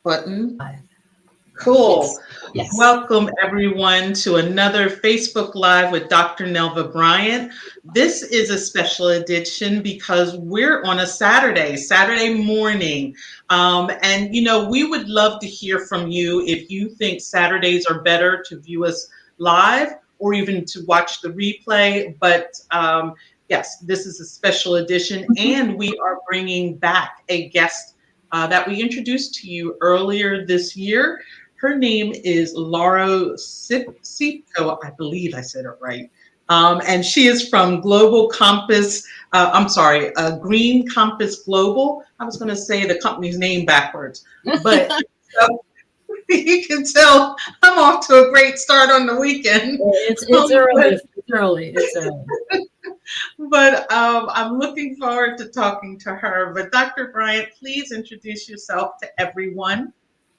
Button. Cool. Yes. Welcome everyone to another Facebook Live with Dr. Nelva Bryant. This is a special edition because we're on a Saturday morning. We would love to hear from you if you think Saturdays are better to view us live or even to watch the replay. But yes, this is a special edition, and we are bringing back a guest that we introduced to you earlier this year. Her name is Laura Sciepko. I believe I said it right. And she is from Global Compass. Green Compass Global. I was going to say the company's name backwards, but you can tell I'm off to a great start on the weekend. It's early. It's early. It's early. But I'm looking forward to talking to her. But Dr. Bryant, please introduce yourself to everyone.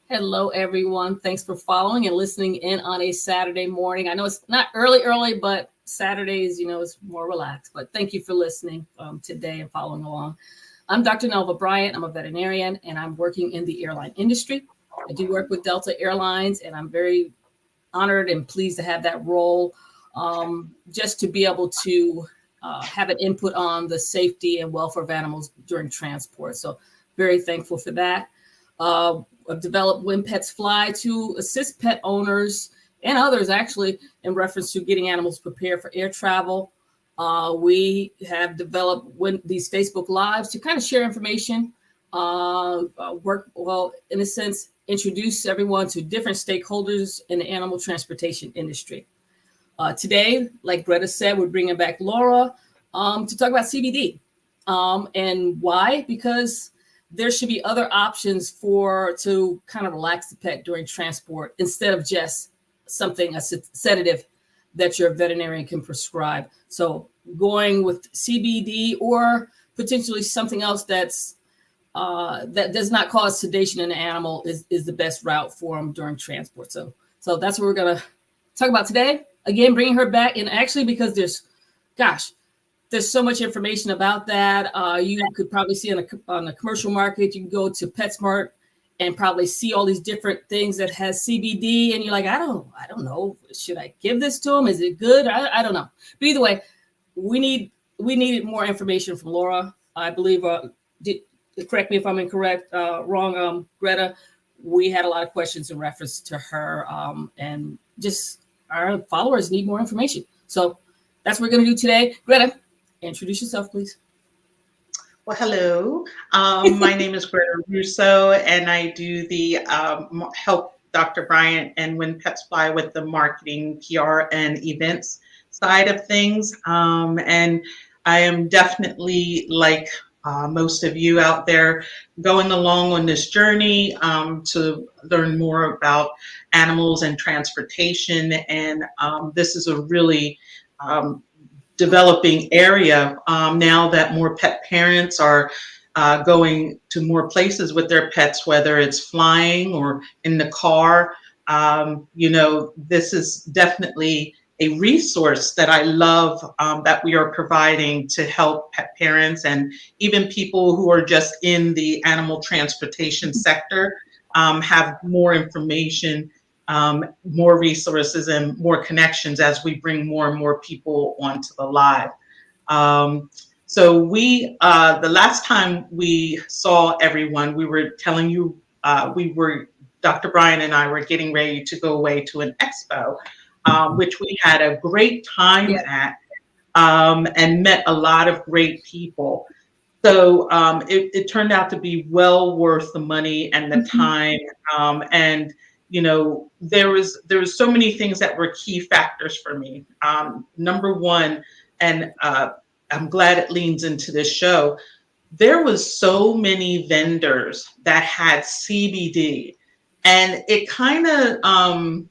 Hello, everyone. Thanks for following and listening in on a Saturday morning. I know it's not early, but Saturdays, it's more relaxed. But thank you for listening today and following along. I'm Dr. Nelva Bryant. I'm a veterinarian, and I'm working in the airline industry. I do work with Delta Airlines, and I'm very honored and pleased to have that role, just to be able to have an input on the safety and welfare of animals during transport. So very thankful for that. I've developed When Pets Fly to assist pet owners and others actually in reference to getting animals prepared for air travel. We have developed these Facebook Lives to kind of share information, in a sense, introduce everyone to different stakeholders in the animal transportation industry. Today, like Greta said, we're bringing back Laura to talk about CBD. And why? Because there should be other options to kind of relax the pet during transport instead of just a sedative that your veterinarian can prescribe. So going with CBD or potentially something else that does not cause sedation in the animal is the best route for them during transport. So that's what we're going to talk about today. Again, bringing her back, and actually because there's so much information about that. You could probably see on the commercial market. You can go to PetSmart and probably see all these different things that has CBD, and you're like, I don't know. Should I give this to them? Is it good? I don't know. But either way, we needed more information from Laura. I believe. Correct me if I'm wrong, Greta. We had a lot of questions in reference to her, and just our followers need more information. So that's what we're going to do today. Greta, introduce yourself, please. Well, hello. My name is Greta Russo, and I do the help Dr. Bryant and When Pets Fly with the marketing, PR, and events side of things. And I am definitely, like most of you out there, going along on this journey to learn more about animals and transportation. And this is a really developing area now that more pet parents are going to more places with their pets, whether it's flying or in the car. This is definitely a resource that I love that we are providing to help pet parents and even people who are just in the animal transportation sector have more information, more resources, and more connections as we bring more and more people onto the live. So the last time we saw everyone, we were telling you, Dr. Bryant and I were getting ready to go away to an expo, which we had a great time at, and met a lot of great people. So it turned out to be well worth the money and the time. And there was so many things that were key factors for me. Number one, and I'm glad it leans into this show, there was so many vendors that had CBD, and it kind of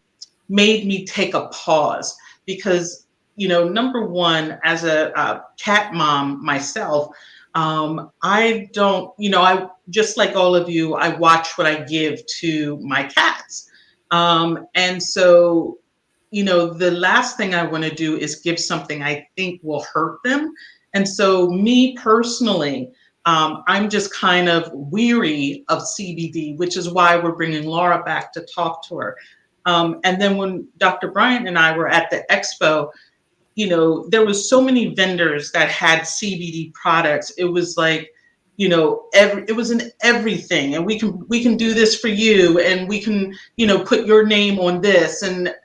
made me take a pause because, number one, as a cat mom myself, I don't, I just like all of you, I watch what I give to my cats. And so, the last thing I want to do is give something I think will hurt them. And so me personally, I'm just kind of weary of CBD, which is why we're bringing Laura back to talk to her. And then when Dr. Bryant and I were at the expo, there was so many vendors that had CBD products. It was like, it was in everything, and we can do this for you, and we can, put your name on this, and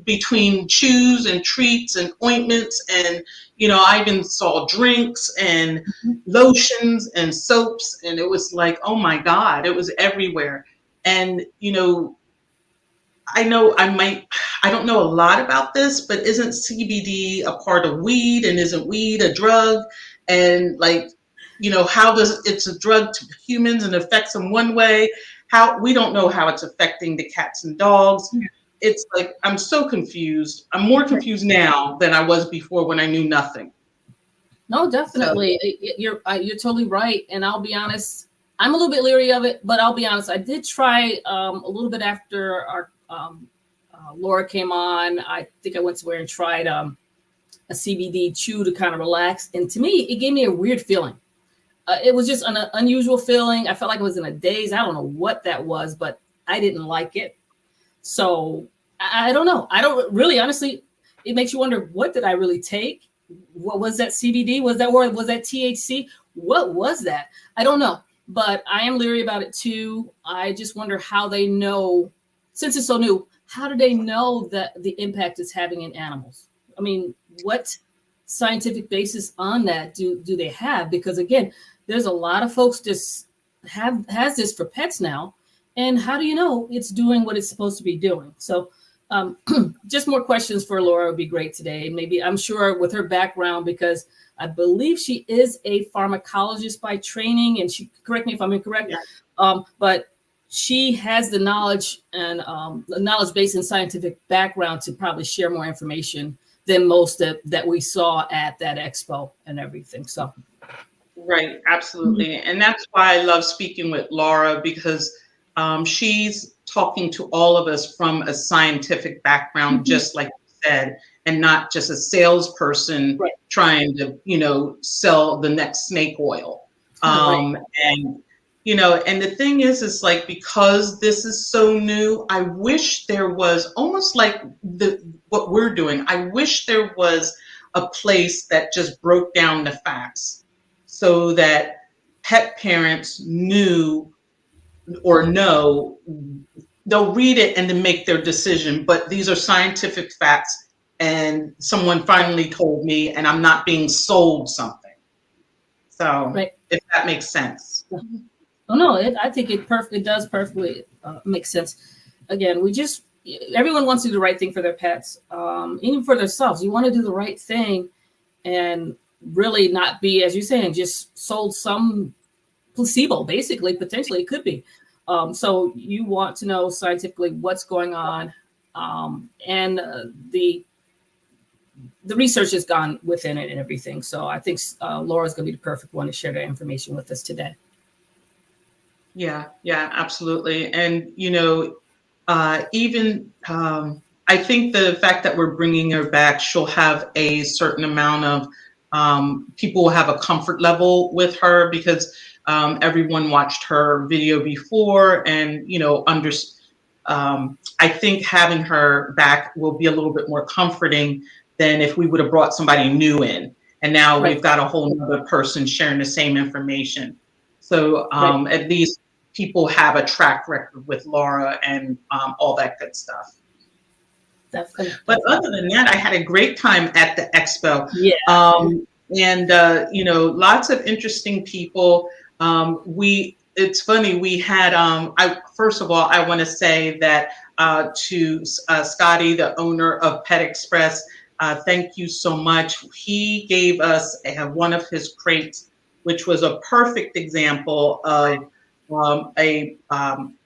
between chews and treats and ointments, and I even saw drinks and lotions and soaps, and it was like, oh my God, it was everywhere. And I don't know a lot about this, but isn't CBD a part of weed, and isn't weed a drug? And like, how does it's a drug to humans and affects them one way? How we don't know how it's affecting the cats and dogs. It's like, I'm so confused. I'm more confused now than I was before when I knew nothing. No, definitely. You're totally right. And I'll be honest, I'm a little bit leery of it, but I'll be honest. I did try a little bit after our Laura came on. I think I went somewhere and tried a CBD chew to kind of relax. And to me, it gave me a weird feeling. It was just an unusual feeling. I felt like I was in a daze. I don't know what that was, but I didn't like it. So I don't know. I don't really, honestly, it makes you wonder, what did I really take? What was that CBD? Was that THC? What was that? I don't know, but I am leery about it too. I just wonder how they know, since it's so new, how do they know that the impact it's having in animals? I mean, what scientific basis on that do they have? Because again, there's a lot of folks just has this for pets now. And how do you know it's doing what it's supposed to be doing? So just more questions for Laura would be great today. Maybe, I'm sure with her background, because I believe she is a pharmacologist by training, and she, correct me if I'm incorrect, but she has the knowledge and the knowledge base and scientific background to probably share more information than most that we saw at that expo and everything. So. Right, absolutely. And that's why I love speaking with Laura, because she's talking to all of us from a scientific background, just like you said, and not just a salesperson trying to, sell the next snake oil. And, and the thing is like, because this is so new, I wish there was almost like what we're doing. I wish there was a place that just broke down the facts, so that pet parents knew or know, they'll read it and then make their decision. But these are scientific facts, and someone finally told me, and I'm not being sold something. So if that makes sense. Oh no, I think it does perfectly make sense. Again, everyone wants to do the right thing for their pets, even for themselves. You want to do the right thing and really not be, as you're saying, just sold some placebo, basically, potentially it could be. So you want to know scientifically what's going on, and the research has gone within it and everything. So I think Laura's going to be the perfect one to share that information with us today. Yeah, absolutely. And, even I think the fact that we're bringing her back, she'll have a certain amount of people will have a comfort level with her, because everyone watched her video before, and I think having her back will be a little bit more comforting than if we would have brought somebody new in, and now we've got a whole other person sharing the same information. So at least people have a track record with Laura and all that good stuff. But other than that, I had a great time at the expo. And lots of interesting people. It's funny, we had first of all, I want to say that to Scotty, the owner of Pet Express, thank you so much. He gave us one of his crates, which was a perfect example of a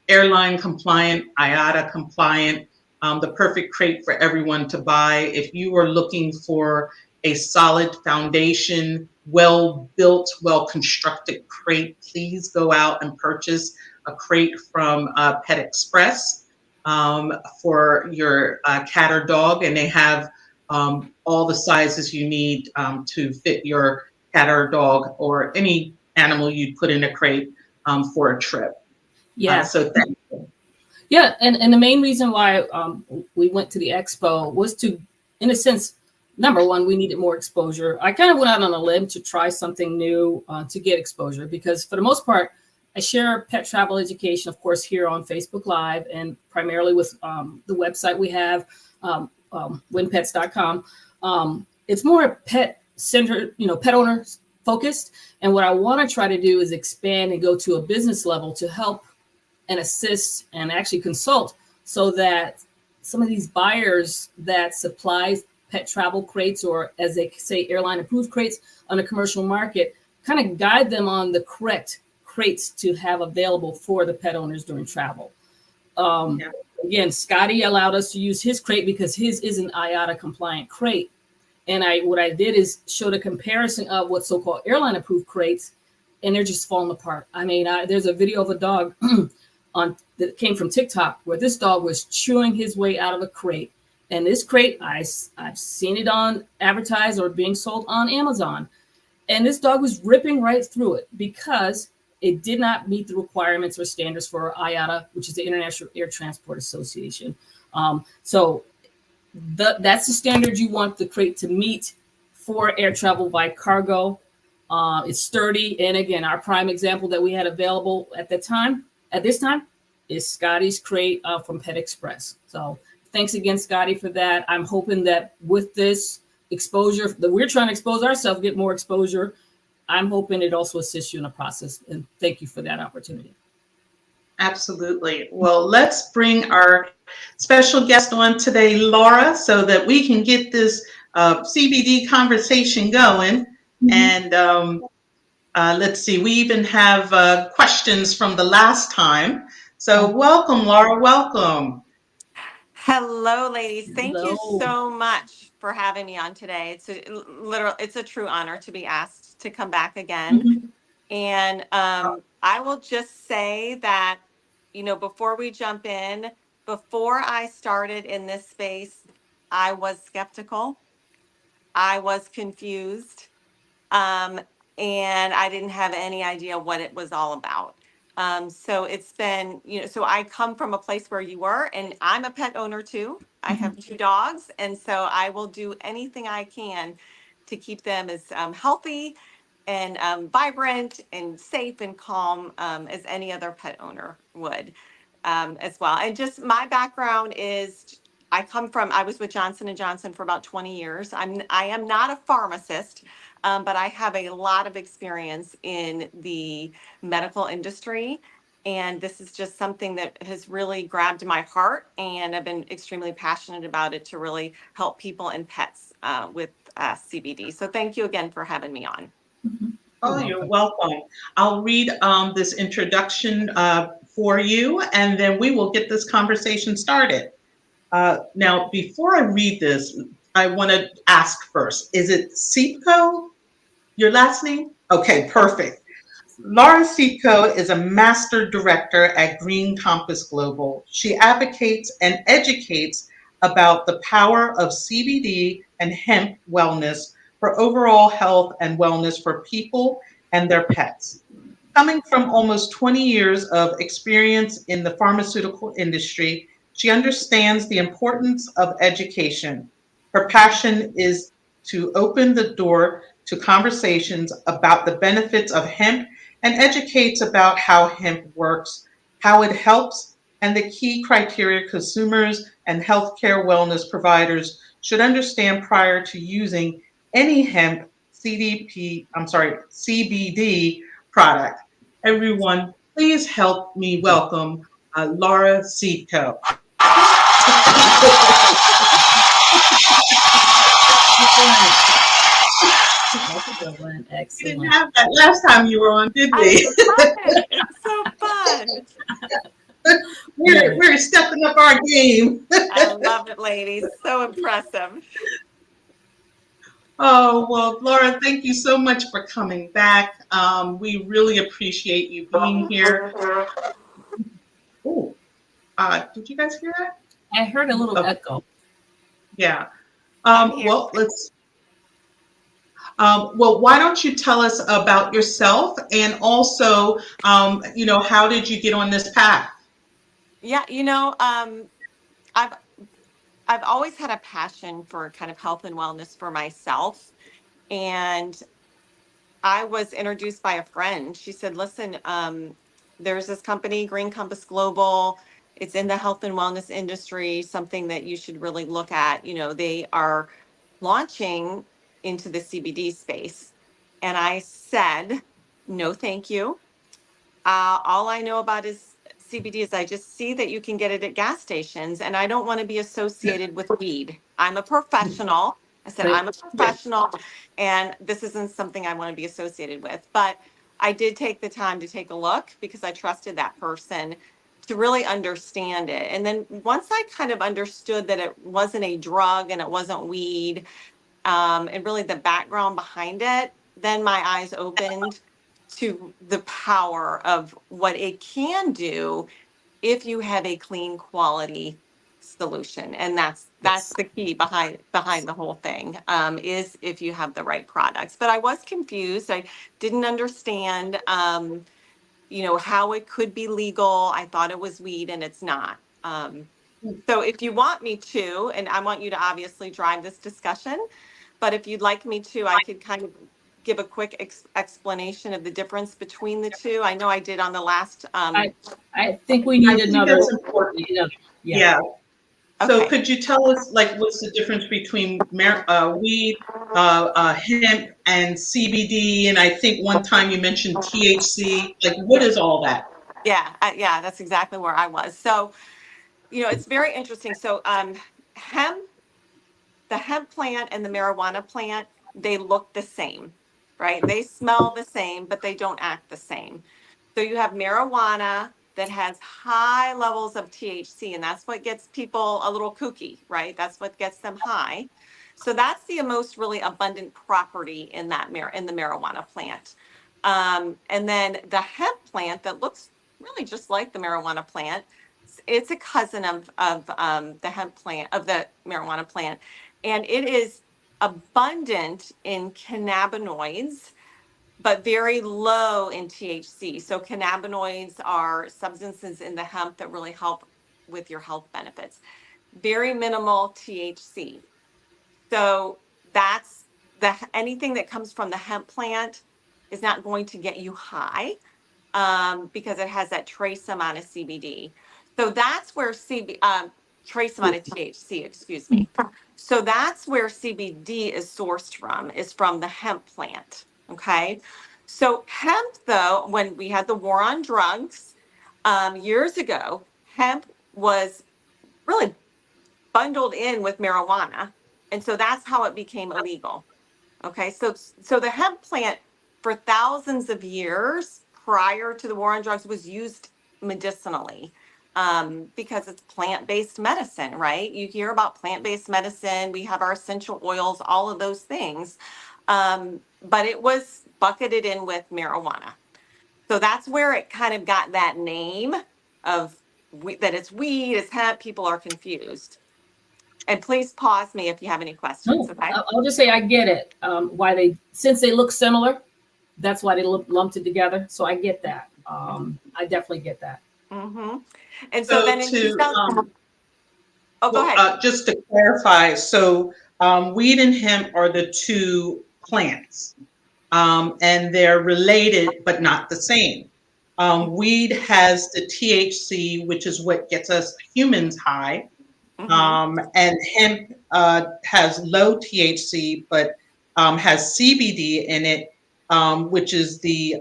airline compliant, IATA compliant, the perfect crate for everyone to buy. If you are looking for a solid foundation, well-built, well-constructed crate, please go out and purchase a crate from Pet Express for your cat or dog, and they have all the sizes you need to fit your cat or dog, or any animal you'd put in a crate for a trip. Yeah. So thank you. Yeah, and the main reason why we went to the expo was to, in a sense, number one, we needed more exposure. I kind of went out on a limb to try something new to get exposure, because for the most part, I share pet travel education, of course, here on Facebook Live, and primarily with the website we have, winpets.com. It's more pet centered, pet owners focused. And what I want to try to do is expand and go to a business level to help and assist and actually consult, so that some of these buyers that supply pet travel crates, or as they say, airline approved crates on the commercial market, kind of guide them on the correct crates to have available for the pet owners during travel. Yeah. Again, Scotty allowed us to use his crate because his is an IATA compliant crate. And what I did is showed a comparison of what so-called airline approved crates, and they're just falling apart. I mean, there's a video of a dog that came from TikTok where this dog was chewing his way out of a crate. And this crate, I've seen it on advertised or being sold on Amazon. And this dog was ripping right through it because it did not meet the requirements or standards for IATA, which is the International Air Transport Association. So that's the standard you want the crate to meet for air travel by cargo. It's sturdy. And again, our prime example that we had available at this time, is Scotty's crate from Pet Express. So thanks again, Scotty, for that. I'm hoping that with this exposure that we're trying to expose ourselves, get more exposure, I'm hoping it also assists you in the process. And thank you for that opportunity. Absolutely. Well, let's bring our special guest on today, Laura, so that we can get this CBD conversation going. Mm-hmm. And let's see, we even have questions from the last time. So welcome, Laura, welcome. Hello, ladies. Thank you so much for having me on today. It's a true honor to be asked to come back again. Mm-hmm. And I will just say that, before we jump in, before I started in this space, I was skeptical. I was confused. And I didn't have any idea what it was all about. So it's been, so I come from a place where you were, and I'm a pet owner too. I have 2 dogs. And so I will do anything I can to keep them as healthy and vibrant and safe and calm as any other pet owner would as well. And just my background is I was with Johnson & Johnson for about 20 years. I am not a pharmacist, but I have a lot of experience in the medical industry. And this is just something that has really grabbed my heart, and I've been extremely passionate about it to really help people and pets with CBD. So thank you again for having me on. Mm-hmm. Oh, you're welcome. I'll read this introduction for you, and then we will get this conversation started. Now, before I read this, I want to ask first, is it Sciepko, your last name? Okay, perfect. Laura Sciepko is a master director at Green Compass Global. She advocates and educates about the power of CBD and hemp wellness for overall health and wellness for people and their pets. Coming from almost 20 years of experience in the pharmaceutical industry, she understands the importance of education. Her passion is to open the door to conversations about the benefits of hemp and educates about how hemp works, how it helps, and the key criteria consumers and healthcare wellness providers should understand prior to using any hemp CBD product. Everyone, please help me welcome Laura Sciepko. Excellent. We didn't have that last time you were on, did we? I love it. It's so fun. We're stepping up our game. I love it, ladies. So impressive. Oh, well, Laura, thank you so much for coming back. We really appreciate you being here. Oh, did you guys hear that? I heard a little echo. Yeah. Well, let's. Well, why don't you tell us about yourself and also, how did you get on this path? Yeah, I've I've always had a passion for kind of health and wellness for myself. And I was introduced by a friend. She said, listen, there's this company, Green Compass Global. It's in the health and wellness industry, something that you should really look at. They are launching into the CBD space. And I said, no, thank you. All I know about is CBD is I just see that you can get it at gas stations, and I don't want to be associated with weed. I'm a professional. I said, Right. I'm a professional, and this isn't something I want to be associated with. But I did take the time to take a look because I trusted that person to really understand it. And then once I kind of understood that it wasn't a drug and it wasn't weed, and really the background behind it, then my eyes opened to the power of what it can do if you have a clean quality solution. And that's Yes. the key behind the whole thing, is if you have the right products. But I was confused. I didn't understand how it could be legal. I thought it was weed, and it's not. So if you want me to, and I want you to obviously drive this discussion, but if you'd like me to, I could kind of give a quick explanation of the difference between the two. I know I did on the last. I think we I need think another. that's important. Yeah. Yeah. So Okay. could you tell us, like, what's the difference between weed, hemp, and CBD? And I think one time you mentioned THC. Like, what is all that? Yeah, yeah, that's exactly where I was. So, it's very interesting. So, hemp, the hemp plant and the marijuana plant, they look the same, right? They smell the same, but they don't act the same. So you have marijuana that has high levels of THC, and that's what gets people a little kooky, right? That's what gets them high. So that's the most really abundant property in in the marijuana plant. And then the hemp plant that looks really just like the marijuana plant, it's a cousin of the hemp plant, of the marijuana plant, and it is abundant in cannabinoids but very low in THC. So cannabinoids are substances in the hemp that really help with your health benefits. Very minimal THC. So that's anything that comes from the hemp plant is not going to get you high, because it has that trace amount of CBD. So that's where trace amount of THC, excuse me. So that's where CBD is sourced from, is from the hemp plant. Okay. So hemp, though, when we had the war on drugs, years ago, hemp was really bundled in with marijuana. And so that's how it became illegal. Okay, so the hemp plant for thousands of years prior to the war on drugs was used medicinally, because it's plant-based medicine, right? You hear about plant-based medicine. We have our essential oils, all of those things, but it was bucketed in with marijuana. So that's where it kind of got that name of that it's weed, it's hemp. People are confused. And please pause me if you have any questions. No, Okay. I'll just say I get it. Since they look similar, that's why they lumped it together. So I get that. I definitely get that. Mm-hmm. And so So then in 2000, oh, go well, ahead. just to clarify, so weed and hemp are the two plants, and they're related but not the same. Weed has the THC, which is what gets us humans high, Mm-hmm. and hemp has low THC but has CBD in it, which is the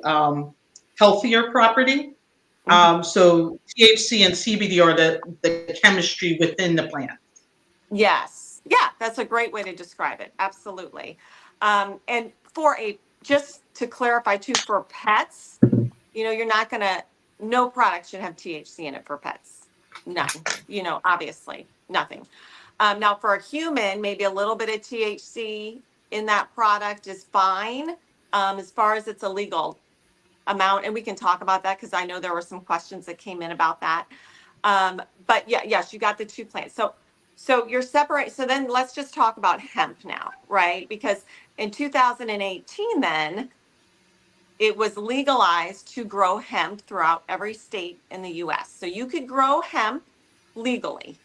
healthier property. Mm-hmm. So THC and CBD are the chemistry within the plant. Yes. Yeah, that's a great way to describe it. Absolutely. And just to clarify too, for pets, you're not going to, no product should have THC in it for pets. None, obviously, nothing. Now, for a human, maybe a little bit of THC in that product is fine, as far as it's a legal amount. And we can talk about that because I know there were some questions that came in about that. But yeah, yes, you got the two plants. So So you're separate. So then let's just talk about hemp now, right? Because in 2018, then it was legalized to grow hemp throughout every state in the US. So you could grow hemp legally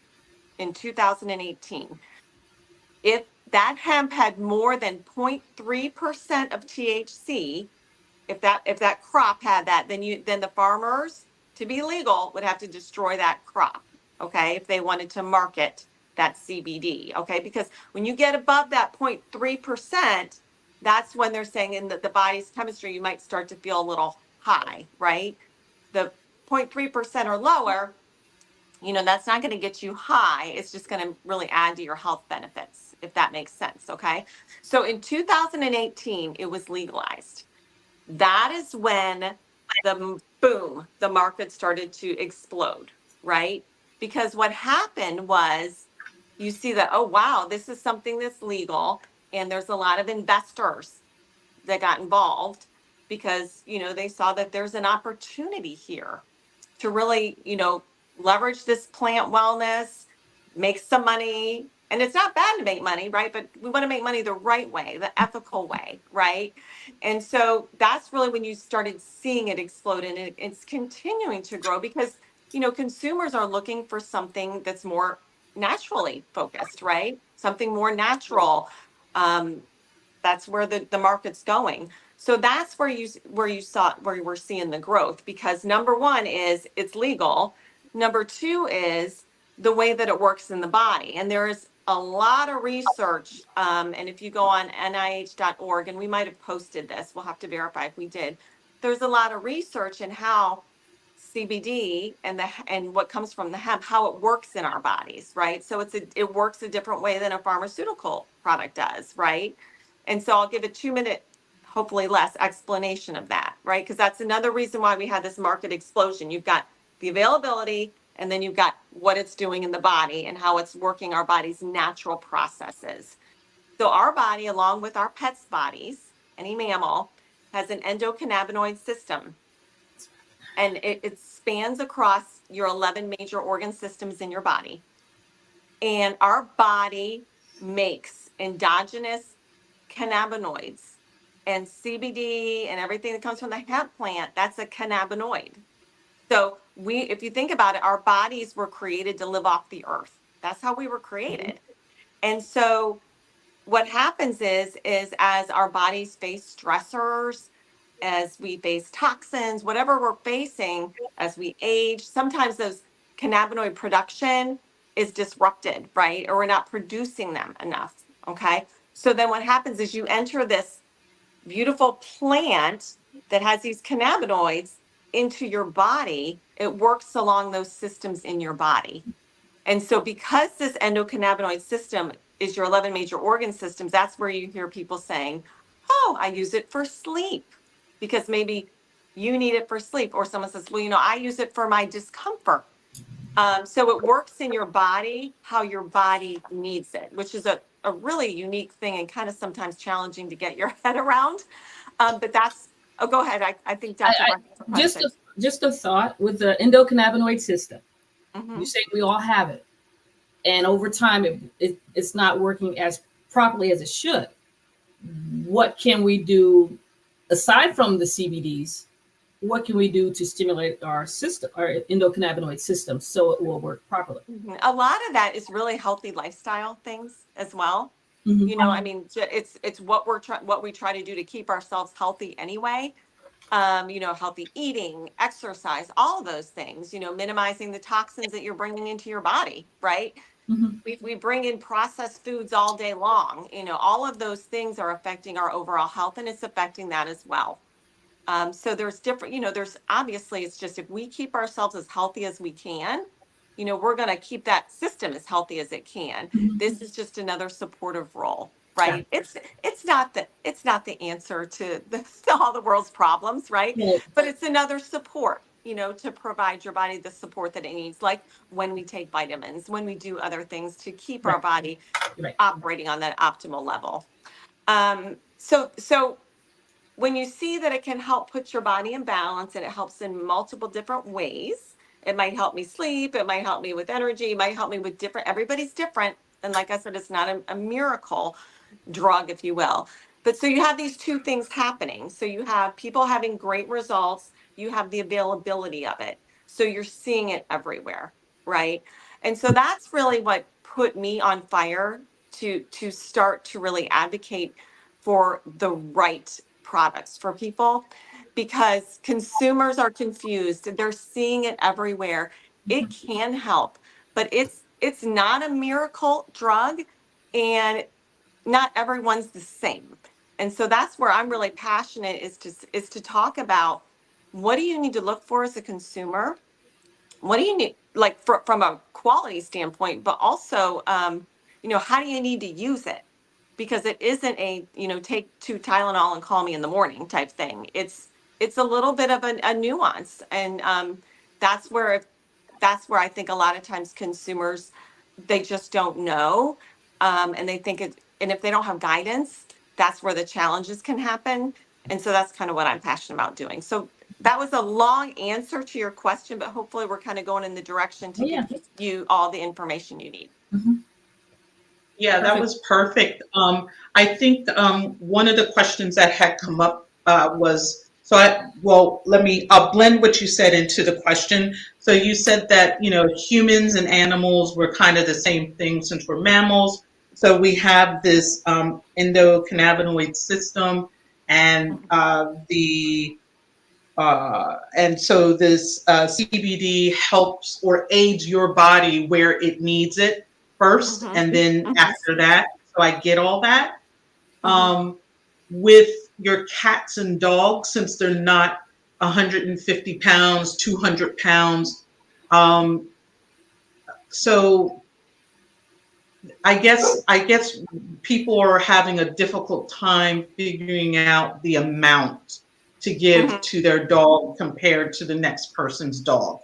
in 2018. If that hemp had more than 0.3% of THC, if that crop had that, then the farmers, to be legal, would have to destroy that crop, okay, if they wanted to market that CBD, okay, because when you get above that 0.3%, that's when they're saying in the body's chemistry, you might start to feel a little high, right? The 0.3% or lower, that's not going to get you high. It's just going to really add to your health benefits, if that makes sense, okay? So in 2018, it was legalized. That is when the market started to explode, right? Because what happened was you see that, oh, wow, this is something that's legal. And there's a lot of investors that got involved because, they saw that there's an opportunity here to really, leverage this plant wellness, make some money. And it's not bad to make money, right? But we want to make money the right way, the ethical way, right? And so that's really when you started seeing it explode, and it's continuing to grow because, consumers are looking for something that's more naturally focused, right? Something more natural. That's where the market's going. So that's where we're seeing the growth, because number one is it's legal. Number two is the way that it works in the body. And there is a lot of research. And if you go on nih.org, and we might have posted this, we'll have to verify if we did. There's a lot of research in how CBD and what comes from the hemp, how it works in our bodies, right? So it works a different way than a pharmaceutical product does, right? And so I'll give a 2-minute, hopefully less, explanation of that, right? Because that's another reason why we had this market explosion. You've got the availability, and then you've got what it's doing in the body and how it's working our body's natural processes. So our body, along with our pets' bodies, any mammal, has an endocannabinoid system. And it spans across your 11 major organ systems in your body. And our body makes endogenous cannabinoids, and CBD and everything that comes from the hemp plant, that's a cannabinoid. So if you think about it, our bodies were created to live off the earth. That's how we were created. And so what happens is as our bodies face stressors, as we face toxins, whatever we're facing, as we age, sometimes those cannabinoid production is disrupted, right? Or we're not producing them enough, okay? So then what happens is you enter this beautiful plant that has these cannabinoids into your body. It works along those systems in your body. And so because this endocannabinoid system is your 11 major organ systems, that's where you hear people saying, oh, I use it for sleep, because maybe you need it for sleep. Or someone says, well, I use it for my discomfort. So it works in your body how your body needs it, which is a really unique thing and kind of sometimes challenging to get your head around. But go ahead. I think Dr. Just a thought with the endocannabinoid system. Mm-hmm. You say we all have it, and over time it's not working as properly as it should. What can we do aside from the CBDs? What can we do to stimulate our system, our endocannabinoid system, so it will work properly? Mm-hmm. A lot of that is really healthy lifestyle things as well. Mm-hmm. I mean, it's what we try to do to keep ourselves healthy anyway. Healthy eating, exercise, all of those things, minimizing the toxins that you're bringing into your body, right? Mm-hmm. We bring in processed foods all day long. All of those things are affecting our overall health, and it's affecting that as well. So there's different, there's obviously, it's just if we keep ourselves as healthy as we can, we're going to keep that system as healthy as it can. Mm-hmm. This is just another supportive role, right? Yeah. It's not the answer to all the world's problems, right? Yeah. But it's another support, to provide your body the support that it needs, like when we take vitamins, when we do other things to keep our body operating on that optimal level. So when you see that it can help put your body in balance, and it helps in multiple different ways, It might help me sleep. It might help me with energy. It might help me with different, everybody's different. And like I said, it's not a miracle drug, if you will. But so you have these two things happening. So you have people having great results, you have the availability of it. So you're seeing it everywhere, right? And so that's really what put me on fire to start to really advocate for the right products for people, because consumers are confused. They're seeing it everywhere. It can help, but it's not a miracle drug, and not everyone's the same. And so that's where I'm really passionate, is to talk about, what do you need to look for as a consumer? What do you need, like, from a quality standpoint, but also, how do you need to use it? Because it isn't a, take 2 Tylenol and call me in the morning type thing. It's a little bit of a nuance. And that's where I think a lot of times consumers, they just don't know. And they think and if they don't have guidance, that's where the challenges can happen. And so that's kind of what I'm passionate about doing. So that was a long answer to your question, but hopefully we're kind of going in the direction to give you all the information you need. Mm-hmm. Yeah, that was perfect. I think one of the questions that had come up was, I'll blend what you said into the question. So you said that, humans and animals were kind of the same thing since we're mammals. So we have this endocannabinoid system, and and so this CBD helps or aids your body where it needs it first, and then after that. So I get all that. With your cats and dogs, since they're not 150 pounds, 200 pounds. So I guess people are having a difficult time figuring out the amount to give to their dog compared to the next person's dog.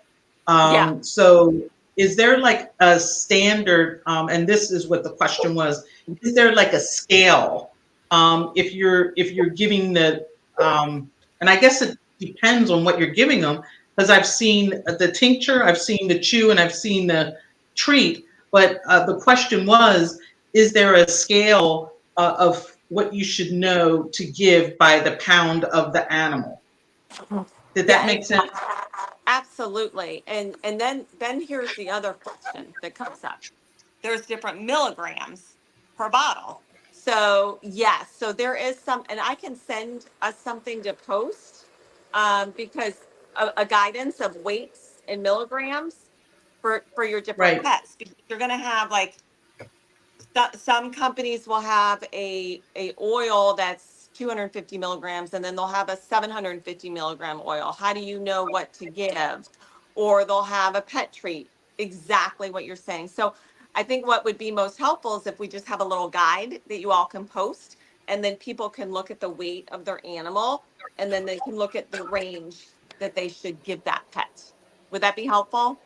So is there like a standard, and this is what the question was, is there like a scale? If you're giving and I guess it depends on what you're giving them, because I've seen the tincture, I've seen the chew, and I've seen the treat. But the question was, is there a scale of what you should know to give by the pound of the animal? Did that make sense? Absolutely. And then here's the other question that comes up. There's different milligrams per bottle. So yes, so there is some, and I can send us something to post, because a guidance of weights and milligrams for your different pets. Because you're going to have, like, some companies will have a oil that's 250 milligrams, and then they'll have a 750 milligram oil. How do you know what to give? Or they'll have a pet treat, exactly what you're saying. So I think what would be most helpful is if we just have a little guide that you all can post, and then people can look at the weight of their animal, and then they can look at the range that they should give that pet. Would that be helpful?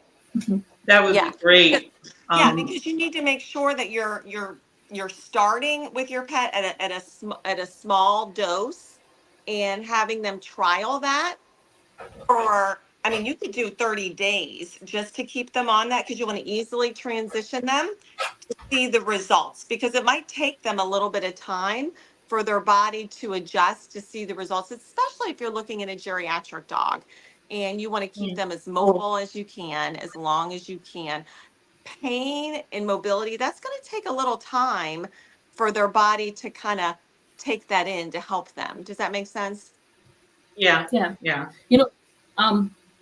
That would be great. Because you need to make sure that you're starting with your pet at a small dose, and having them trial that. Or, I mean, you could do 30 days just to keep them on that, because you want to easily transition them to see the results, because it might take them a little bit of time for their body to adjust to see the results, especially if you're looking at a geriatric dog and you want to keep them as mobile as you can, as long as you can. Pain and mobility, that's going to take a little time for their body to kind of take that in to help them. Does that make sense? Yeah.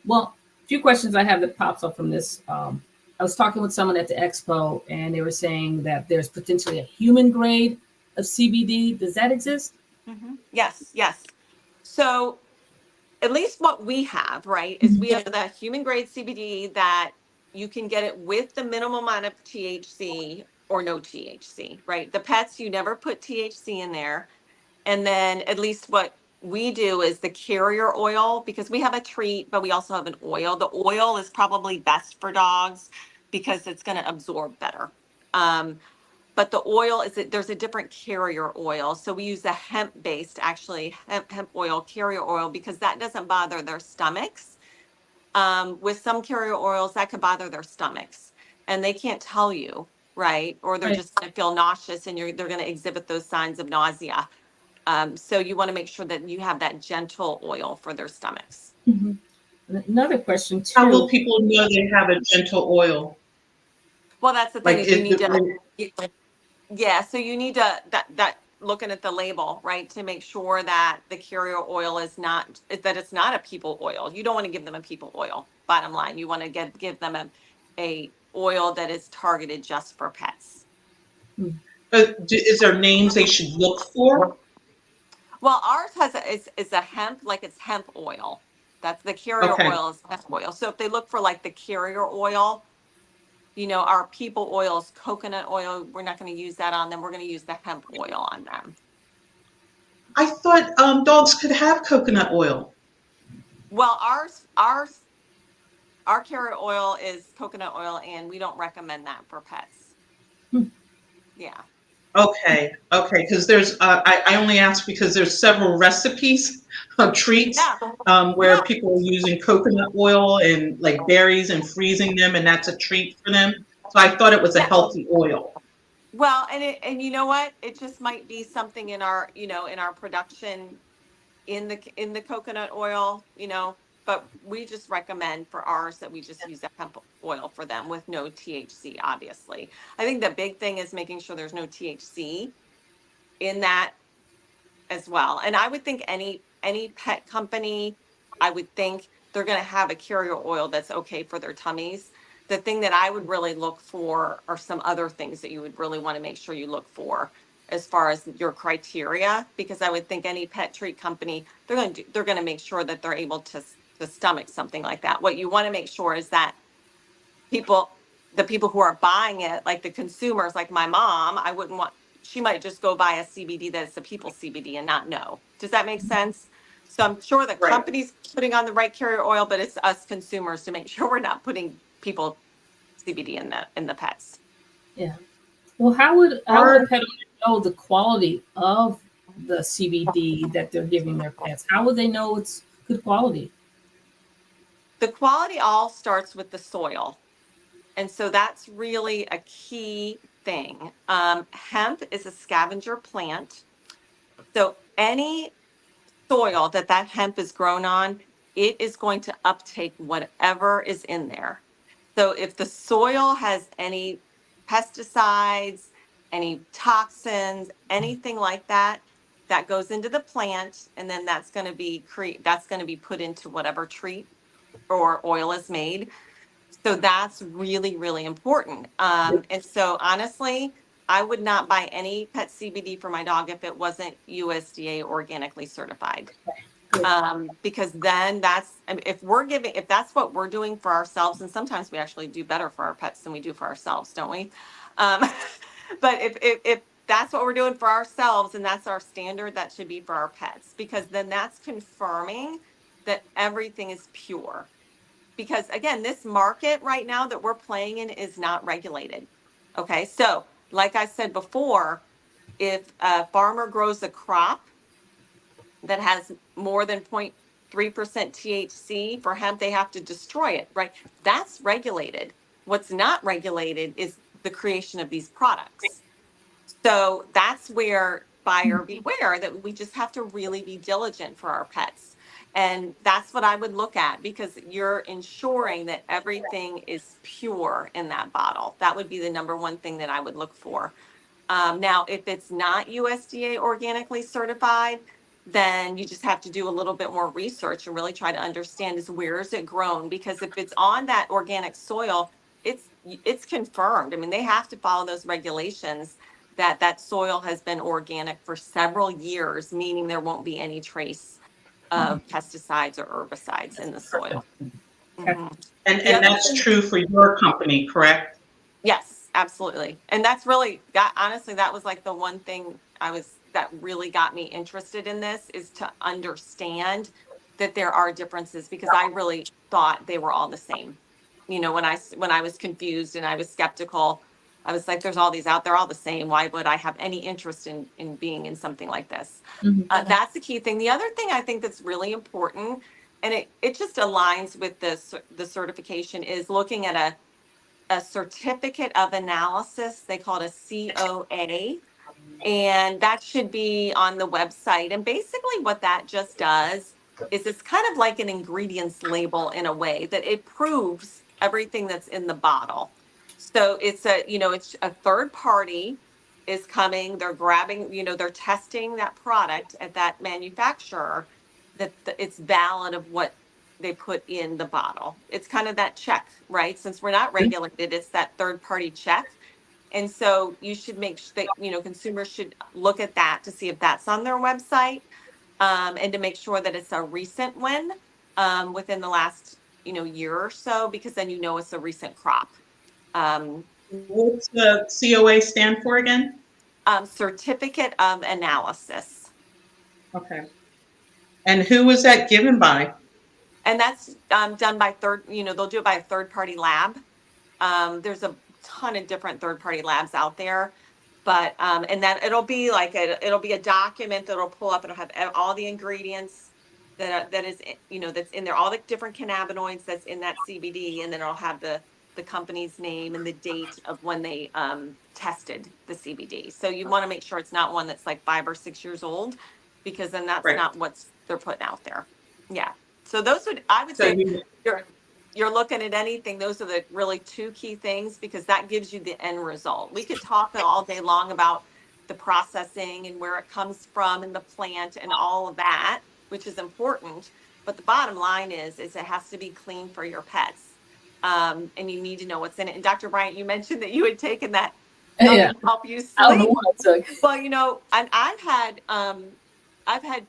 Well, a few questions I have that pops up from this. I was talking with someone at the expo, and they were saying that there's potentially a human grade of CBD. Does that exist? Yes. So at least what we have, right, is we have the human grade CBD that you can get it with the minimum amount of THC or no THC, right? The pets, you never put THC in there. And then at least what we do is the carrier oil, because we have a treat, but we also have an oil. The oil is probably best for dogs because it's going to absorb better. But the oil there's a different carrier oil. So we use the hemp oil, carrier oil, because that doesn't bother their stomachs. With some carrier oils, that could bother their stomachs, and they can't tell you, right? Or they're just going to feel nauseous, and they're going to exhibit those signs of nausea. So you want to make sure that you have that gentle oil for their stomachs. Mm-hmm. Another question too. How will people know they have a gentle oil? Well, that's the thing, Like, is you need to, yeah, so you need to, looking at the label, right, to make sure that the carrier oil is not, that it's not a people oil. You don't want to give them a people oil, bottom line. You want to give them a oil that is targeted just for pets. Is there names they should look for? Well, ours is a hemp, like it's hemp oil. That's the carrier Okay. oil is hemp oil. So if they look for like the carrier oil, our people oil is coconut oil. We're not going to use that on them. We're going to use the hemp oil on them. I thought dogs could have coconut oil. Well, our carrier oil is coconut oil, and we don't recommend that for pets. Yeah. Okay, because there's I only ask because there's several recipes of treats where people are using coconut oil and like berries and freezing them, and that's a treat for them. So I thought it was a healthy oil. Well, and you know what? It just might be something in our in our production in the coconut oil, but we just recommend for ours that we just use that hemp oil for them with no THC, obviously. I think the big thing is making sure there's no THC in that as well. And I would think any pet company, I would think they're going to have a carrier oil that's okay for their tummies. The thing that I would really look for are some other things that you would really want to make sure you look for as far as your criteria, because I would think any pet treat company, they're going to make sure that they're able to stomach something like that. What you want to make sure is that the people who are buying it, like the consumers, like my mom, she might just go buy a CBD that's a people CBD and not know. Does that make sense? So I'm sure the company's putting on the right carrier oil, but it's us consumers to make sure we're not putting people CBD in the pets. Yeah. Well, how would a pet owner know the quality of the CBD that they're giving their pets? How would they know it's good quality? The quality all starts with the soil. And so that's really a key thing. Hemp is a scavenger plant. So any soil that hemp is grown on, it is going to uptake whatever is in there. So if the soil has any pesticides, any toxins, anything like that, that goes into the plant, and then that's going to be put into whatever treat or oil is made. So that's really, really important. And so honestly, I would not buy any pet CBD for my dog if it wasn't USDA organically certified. Because then if that's what we're doing for ourselves, and sometimes we actually do better for our pets than we do for ourselves, don't we? But if that's what we're doing for ourselves and that's our standard, that should be for our pets, because then that's confirming that everything is pure. Because again, this market right now that we're playing in is not regulated. Okay, so like I said before, if a farmer grows a crop that has more than 0.3% THC for hemp, they have to destroy it, right? That's regulated. What's not regulated is the creation of these products. So that's where buyer beware, that we just have to really be diligent for our pets. And that's what I would look at, because you're ensuring that everything is pure in that bottle. That would be the number one thing that I would look for. Now, if it's not USDA organically certified, then you just have to do a little bit more research and really try to understand where is it grown, because if it's on that organic soil, it's confirmed. I mean, they have to follow those regulations that soil has been organic for several years, meaning there won't be any trace of pesticides or herbicides in the soil. Mm-hmm. And that's true for your company, correct? Yes, absolutely. And that's really, honestly, that was like the one thing that really got me interested in this, is to understand that there are differences, because I really thought they were all the same. When I was confused and I was skeptical, I was like, there's all these out there, all the same. Why would I have any interest in being in something like this? Mm-hmm. That's the key thing. The other thing I think that's really important and it just aligns with the certification, is looking at a certificate of analysis. They call it a COA, and that should be on the website. And basically what that just does is it's kind of like an ingredients label in a way that it proves everything that's in the bottle. So it's it's a third party is coming, they're grabbing, they're testing that product at that manufacturer, that it's valid of what they put in the bottle. It's kind of that check, right? Since we're not regulated, it's that third party check. And so you should make sure that, consumers should look at that to see if that's on their website, and to make sure that it's a recent one, within the last, year or so, because then it's a recent crop. What's the COA stand for again? Certificate of Analysis. Okay. And who was that given by? And that's done by they'll do it by a third party lab. There's a ton of different third party labs out there, but and that it'll be like it'll be a document that'll pull up. It'll have all the ingredients that is that's in there, all the different cannabinoids that's in that CBD, and then it'll have the company's name and the date of when they tested the CBD. So you want to make sure it's not one that's like 5 or 6 years old, because then that's not what they're putting out there. Yeah. So I would say you're looking at anything, those are the really 2 key things, because that gives you the end result. We could talk all day long about the processing and where it comes from and the plant and all of that, which is important. But the bottom line is it has to be clean for your pets. And you need to know what's in it. And Dr. Bryant, you mentioned that you had taken that to help you sleep. I don't know what I took. Well, and I've had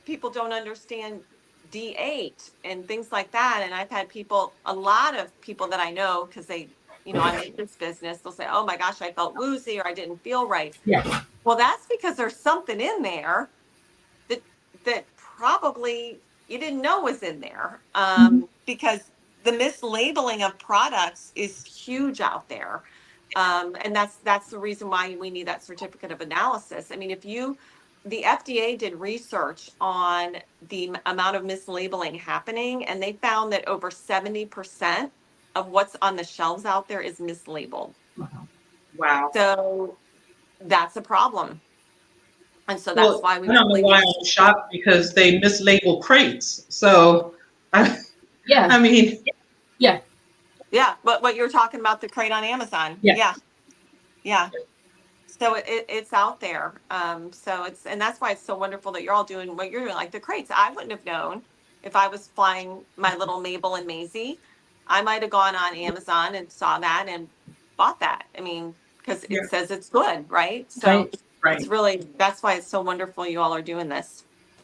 people don't understand D8 and things like that. And I've had a lot of people that I know, because they, I'm in this business, they'll say, oh my gosh, I felt woozy, or I didn't feel right. Yeah. Well, that's because there's something in there that probably you didn't know was in there. Because the mislabeling of products is huge out there. And that's the reason why we need that certificate of analysis. I mean, the FDA did research on the amount of mislabeling happening, and they found that over 70% of what's on the shelves out there is mislabeled. Wow. So that's a problem. And so that's why we... I don't know why I'm shocked, because they mislabel crates. So, I mean... Yeah. Yeah, but what you're talking about, the crate on Amazon. Yeah. So it's out there. And that's why it's so wonderful that you're all doing what you're doing, like the crates. I wouldn't have known if I was flying my little Mabel and Maisie. I might have gone on Amazon and saw that and bought that. I mean, because it says it's good, right? So it's really, that's why it's so wonderful you all are doing this.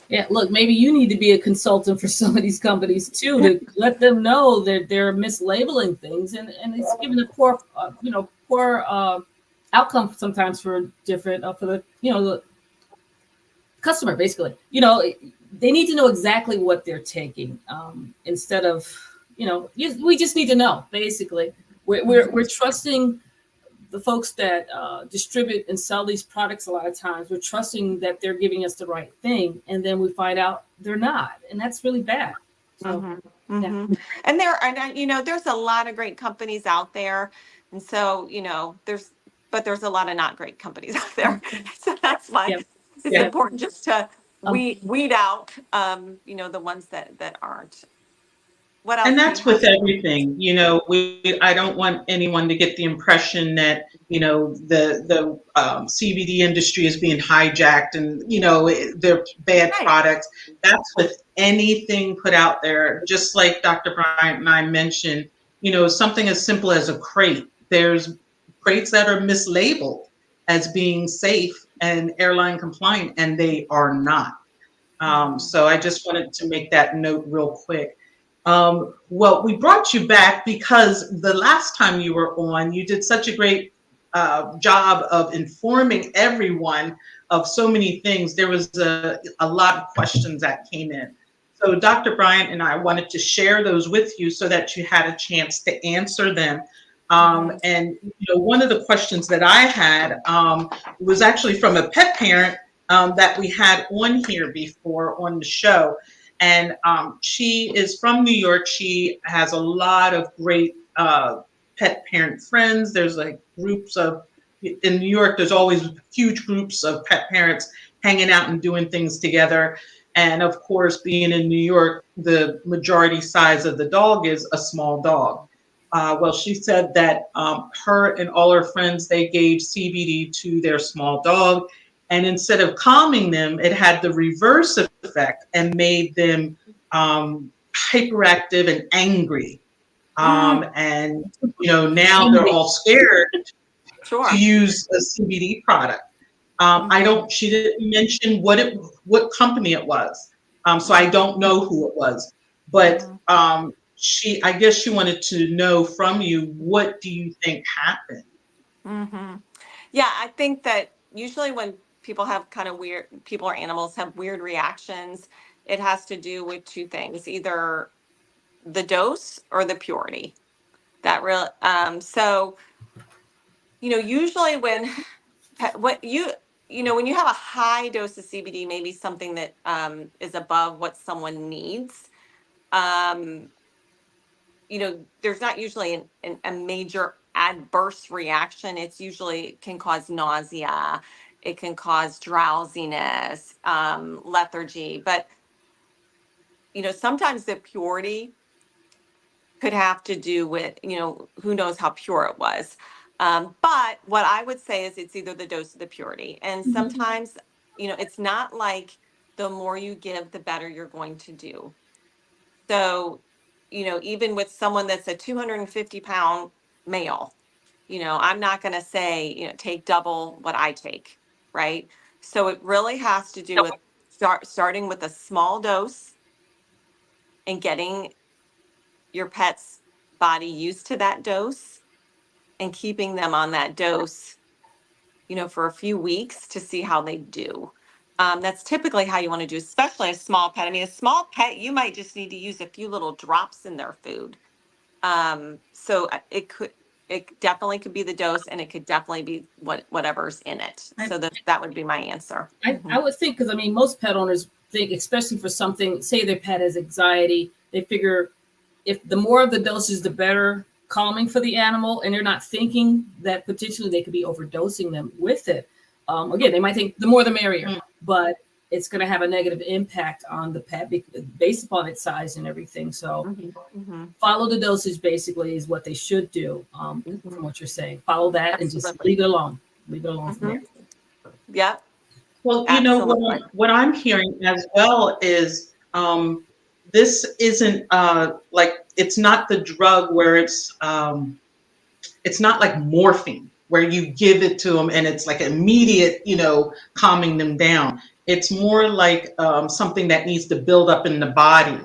Yeah, look, maybe you need to be a consultant for some of these companies too, to let them know that they're mislabeling things, and it's giving a poor outcome sometimes for different for the customer. Basically, they need to know exactly what they're taking, instead of we just need to know. Basically, we're trusting the folks that distribute and sell these products. A lot of times we're trusting that they're giving us the right thing, and then we find out they're not, and that's really bad. So, And there's a lot of great companies out there, and so there's a lot of not great companies out there. So that's why it's important just to weed out the ones that aren't. What else? And that's with everything, I don't want anyone to get the impression that, the CBD industry is being hijacked and, they're bad products. That's with anything put out there. Just like Dr. Bryant and I mentioned, something as simple as a crate. There's crates that are mislabeled as being safe and airline compliant, and they are not. So I just wanted to make that note real quick. Well, we brought you back because the last time you were on, you did such a great job of informing everyone of so many things. There was a lot of questions that came in. So Dr. Bryant and I wanted to share those with you so that you had a chance to answer them. And one of the questions that I had was actually from a pet parent that we had on here before on the show. And she is from New York. She has a lot of great pet parent friends. There's like groups of, in New York, there's always huge groups of pet parents hanging out and doing things together. And of course, being in New York, the majority size of the dog is a small dog. Well, she said that her and all her friends, they gave CBD to their small dog. And instead of calming them, it had the reverse effect and made them hyperactive and angry. And, now they're all scared to use a CBD product. She didn't mention what company it was. So I don't know who it was, but I guess she wanted to know from you, what do you think happened? Yeah, I think that usually when people have kind of weird, people or animals have weird reactions, it has to do with two things, either the dose or the purity. So, usually when when you have a high dose of CBD, maybe something that is above what someone needs, there's not usually a major adverse reaction. It's usually can cause nausea, it can cause drowsiness, lethargy, but sometimes the purity could have to do with, who knows how pure it was. But what I would say is it's either the dose or the purity. And sometimes, it's not like the more you give, the better you're going to do. So, even with someone that's a 250-pound male, I'm not going to say, take double what I take, right? So it really has to do with starting with a small dose and getting your pet's body used to that dose and keeping them on that dose, for a few weeks to see how they do. That's typically how you want to do, especially a small pet. I mean, a small pet, you might just need to use a few little drops in their food. So it definitely could be the dose, and it could definitely be whatever's in it. So that would be my answer. I would think, because most pet owners think, especially for something, say their pet has anxiety, they figure if the more of the doses, the better calming for the animal, and they're not thinking that potentially they could be overdosing them with it. Again, they might think the more the merrier, but it's going to have a negative impact on the pet based upon its size and everything. So follow the dosage basically is what they should do, from what you're saying. Follow that. Absolutely. And just leave it alone. Leave it alone from there. Yeah. Well, what I'm hearing as well is this isn't it's not the drug where it's not like morphine, where you give it to them and it's like immediate, calming them down. It's more like something that needs to build up in the body.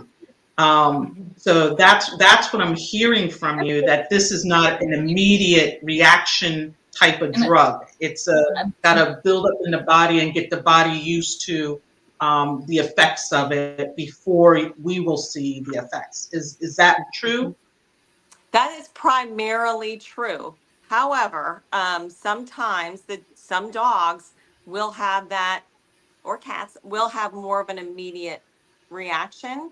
So that's what I'm hearing from you, that this is not an immediate reaction type of drug. It's got to build up in the body and get the body used to the effects of it before we will see the effects. Is that true? That is primarily true. However, sometimes some dogs will have that, or cats will have more of an immediate reaction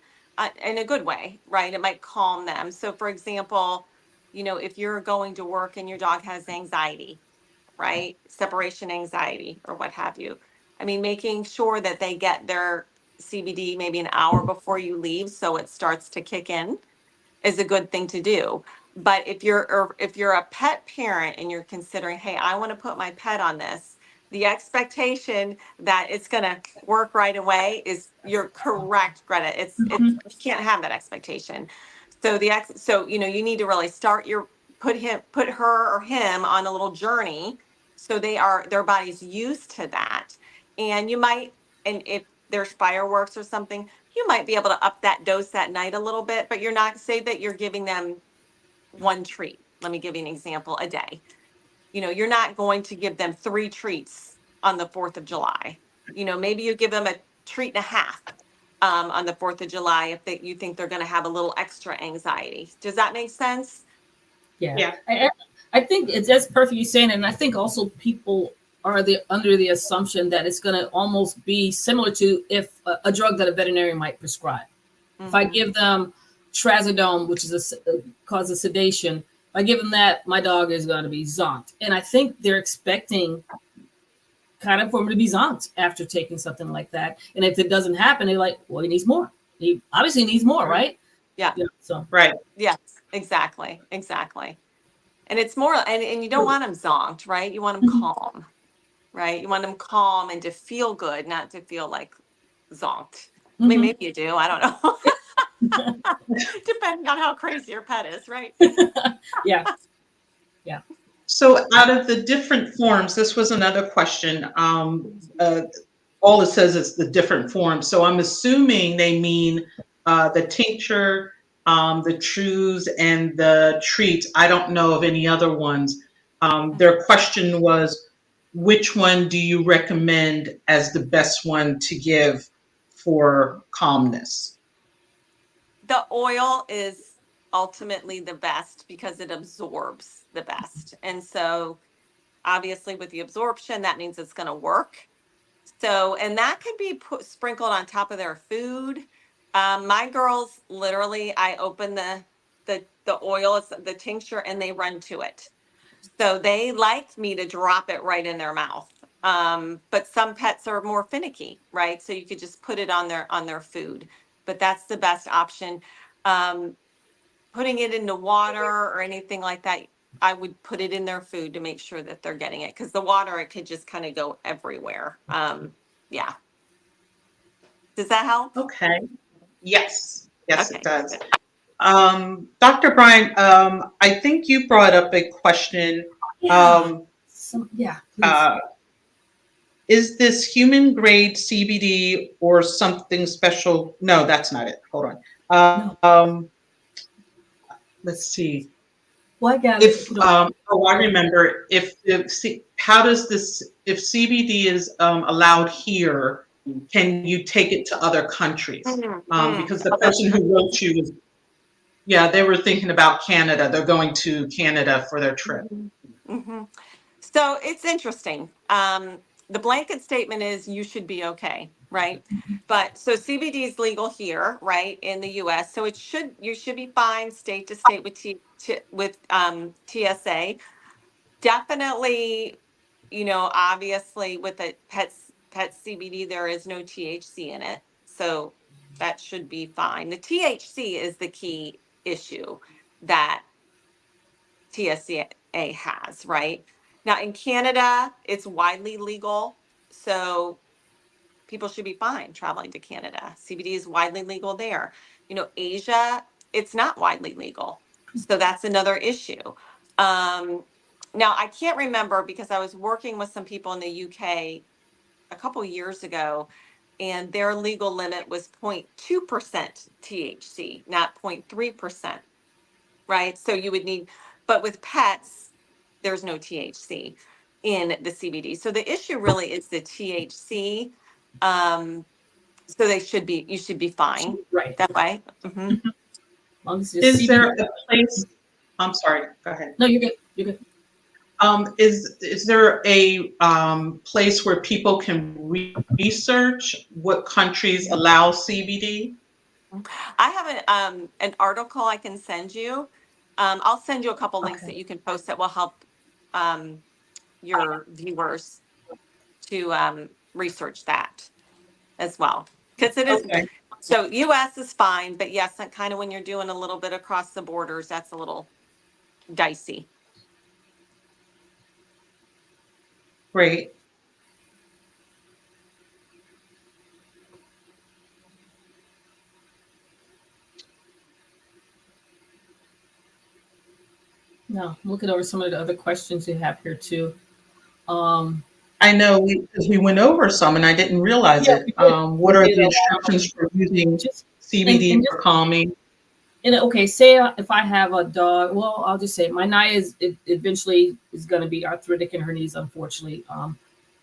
in a good way, right? It might calm them. So for example, if you're going to work and your dog has anxiety, right? Separation anxiety or what have you. Making sure that they get their CBD maybe an hour before you leave, so it starts to kick in, is a good thing to do. But if you're a pet parent and you're considering, hey, I want to put my pet on this, the expectation that it's going to work right away you're correct, Greta. You can't have that expectation. So you need to really put her or him on a little journey, so their body's used to that. And if there's fireworks or something, you might be able to up that dose that night a little bit, but you're not, say that you're giving them one treat. Let me give you an example, a day. You're not going to give them 3 treats on the 4th of July. Maybe you give them a treat and a half on the 4th of July if you think they're going to have a little extra anxiety. Does that make sense? Yeah. I think that's perfect you saying it. And I think also people are under the assumption that it's going to almost be similar to if a drug that a veterinarian might prescribe. If I give them trazodone, which is a cause of sedation, if I give them that, my dog is going to be zonked. And I think they're expecting kind of for him to be zonked after taking something like that. And if it doesn't happen, they're like, well, he needs more. He obviously needs more, right? Yeah. So Right. Yes, exactly. And it's more, and you don't want them zonked, right? You want them calm, right? You want them calm and to feel good, not to feel like zonked. I mean, maybe you do. I don't know. Depending on how crazy your pet is, right? Yeah. So out of the different forms, this was another question. All it says is the different forms. So I'm assuming they mean the tincture, the chews, and the treats. I don't know of any other ones. Their question was, which one do you recommend as the best one to give for calmness? The oil is ultimately the best because it absorbs the best. And so obviously with the absorption, that means it's going to work. So, and that can be sprinkled on top of their food. My girls, literally, I open the oil, it's the tincture, and they run to it. So they like me to drop it right in their mouth. But some pets are more finicky, right? So you could just put it on their food. But that's the best option. Putting it into water or anything like that, I would put it in their food to make sure that they're getting it, because the water, it could just kind of go everywhere. Yeah. Does that help? Okay. Yes. Yes, Okay. it does. Dr. Bryant, I think you brought up a question. Yeah. Is this human grade CBD or something special? No, that's not it. Hold on. No. Let's see. Well, I got If it. I remember, how does this, if CBD is allowed here, can you take it to other countries? Because the person who wrote you was, yeah, they were thinking about Canada. They're going to Canada for their trip. So it's interesting. The blanket statement is you should be okay, right? But so CBD is legal here, right, in the U.S. So you should be fine state to state with TSA. Definitely, obviously with a pet CBD, there is no THC in it, so that should be fine. The THC is the key issue that TSA has, right? Now in Canada, it's widely legal, so people should be fine traveling to Canada. CBD is widely legal there. Asia, it's not widely legal, so that's another issue. Now I can't remember because I was working with some people in the UK a couple years ago, and their legal limit was 0.2% THC, not 0.3%, right? So you would need, but with pets, there's no THC in the CBD. So the issue really is the THC. So you should be fine Right. that way. Is there a place? I'm sorry. Go ahead. No, you're good. You're good. Is there a place where people can research what countries allow CBD? I have an article I can send you. I'll send you a couple links that you can post that will help your viewers to research that as well. Because it is, so US is fine, but yes, kind of when you're doing a little bit across the borders, that's a little dicey. Great. No, I'm looking over some of the other questions you have here too. I know because we went over some and I didn't realize it. What are the instructions for using CBD for calming? And okay, say if I have a dog, well, I'll just say my Naya eventually is going to be arthritic in her knees, unfortunately.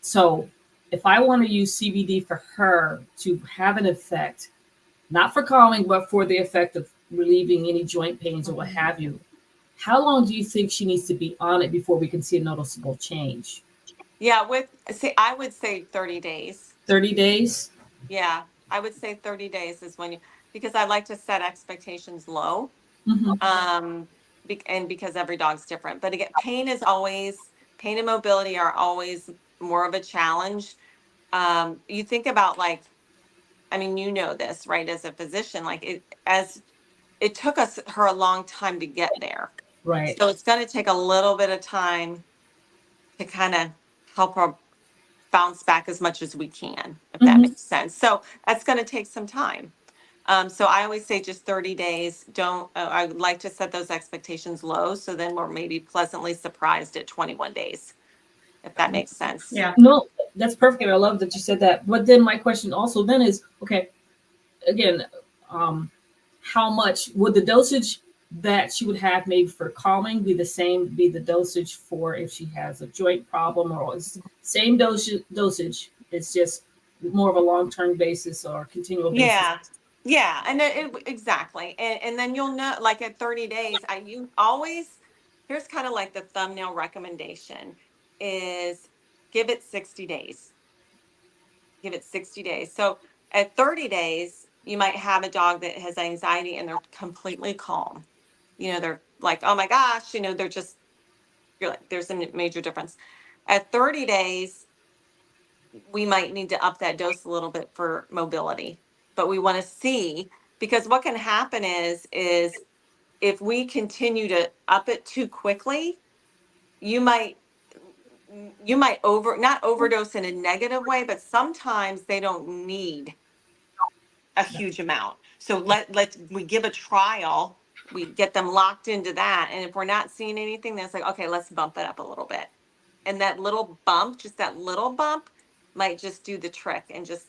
So if I want to use CBD for her to have an effect, not for calming, but for the effect of relieving any joint pains or what have you, how long do you think she needs to be on it before we can see a noticeable change? Yeah, I would say 30 days. 30 days? Yeah, I would say 30 days is when because I like to set expectations low. And because every dog's different. But again, pain and mobility are always more of a challenge. You think about like, I mean, you know this, right? As a physician, like it took her a long time to get there. Right. So it's going to take a little bit of time to kind of help her bounce back as much as we can, if that makes sense. So that's going to take some time. So I always say just 30 days. I would like to set those expectations low. So then we're maybe pleasantly surprised at 21 days, if that makes sense. Yeah. No, that's perfect. I love that you said that. But then my question also then is, okay, again, how much would the dosage that she would have maybe for calming be the dosage for if she has a joint problem, or same dosage? It's just more of a long-term basis or continual basis. Yeah. And exactly. And then you'll know, like at 30 days, here's kind of like the thumbnail recommendation is give it 60 days. Give it 60 days. So at 30 days, you might have a dog that has anxiety and they're completely calm. They're like, oh my gosh, you're like, there's a major difference. At 30 days, we might need to up that dose a little bit for mobility, but we want to see, because what can happen is if we continue to up it too quickly, you might not overdose in a negative way, but sometimes they don't need a huge amount. So we give a trial, we get them locked into that. And if we're not seeing anything, then it's like, okay, let's bump it up a little bit. And that little bump might just do the trick and just